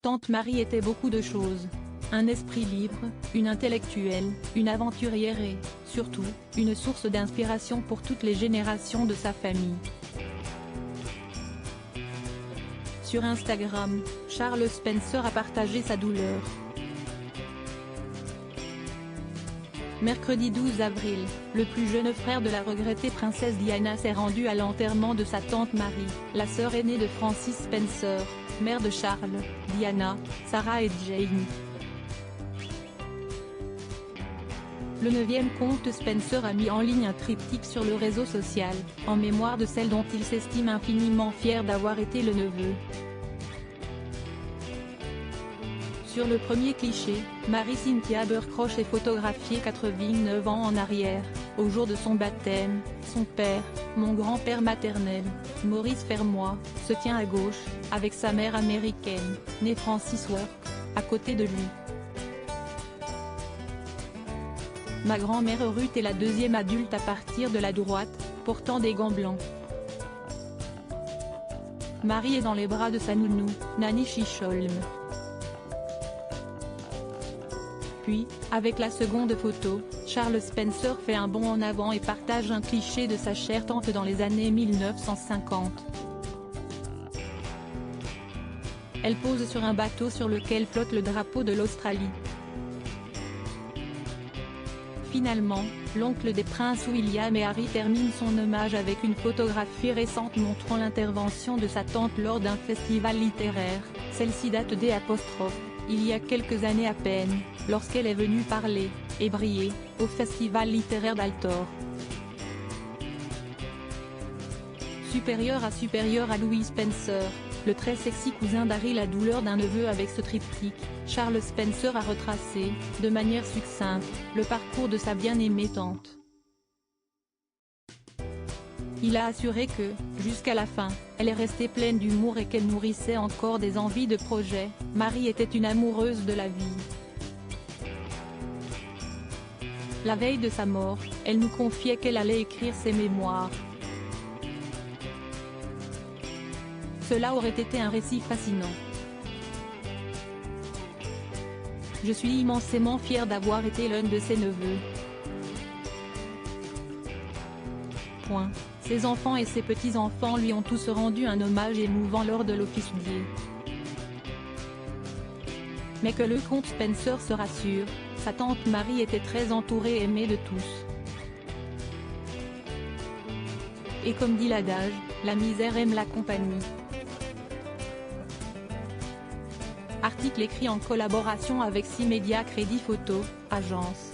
Tante Marie était beaucoup de choses. Un esprit libre, une intellectuelle, une aventurière et, surtout, une source d'inspiration pour toutes les générations de sa famille. Sur Instagram, Charles Spencer a partagé sa douleur. Mercredi 12 avril, le plus jeune frère de la regrettée princesse Diana s'est rendu à l'enterrement de sa tante Marie, la sœur aînée de Francis Spencer, mère de Charles, Diana, Sarah et Jane. Le 9e comte Spencer a mis en ligne un triptyque sur le réseau social, en mémoire de celle dont il s'estime infiniment fier d'avoir été le neveu. Sur le premier cliché, Marie-Cynthia Abercrombie est photographiée 89 ans en arrière, au jour de son baptême. Son père, mon grand-père maternel, Maurice Fermoy, se tient à gauche, avec sa mère américaine, née Francis Work, à côté de lui. Ma grand-mère Ruth est la deuxième adulte à partir de la droite, portant des gants blancs. Marie est dans les bras de sa nounou, Nanny Chisholm. Puis, avec la seconde photo, Charles Spencer fait un bond en avant et partage un cliché de sa chère tante dans les années 1950. Elle pose sur un bateau sur lequel flotte le drapeau de l'Australie. Finalement, l'oncle des princes William et Harry termine son hommage avec une photographie récente montrant l'intervention de sa tante lors d'un festival littéraire. Celle-ci date d', il y a quelques années à peine, lorsqu'elle est venue parler, et briller, au festival littéraire d'Altor. Supérieur à Louis Spencer, le très sexy cousin d'Harry, la douleur d'un neveu avec ce triptyque, Charles Spencer a retracé, de manière succincte, le parcours de sa bien-aimée tante. Il a assuré que, jusqu'à la fin, elle est restée pleine d'humour et qu'elle nourrissait encore des envies de projet. Marie était une amoureuse de la vie. La veille de sa mort, elle nous confiait qu'elle allait écrire ses mémoires. Cela aurait été un récit fascinant. Je suis immensément fière d'avoir été l'un de ses neveux. Ses enfants et ses petits-enfants lui ont tous rendu un hommage émouvant lors de l'officier. Mais que le comte Spencer se rassure, sa tante Marie était très entourée et aimée de tous. Et comme dit l'adage, la misère aime la compagnie. Article écrit en collaboration avec 6 médias Crédit Photo, agence.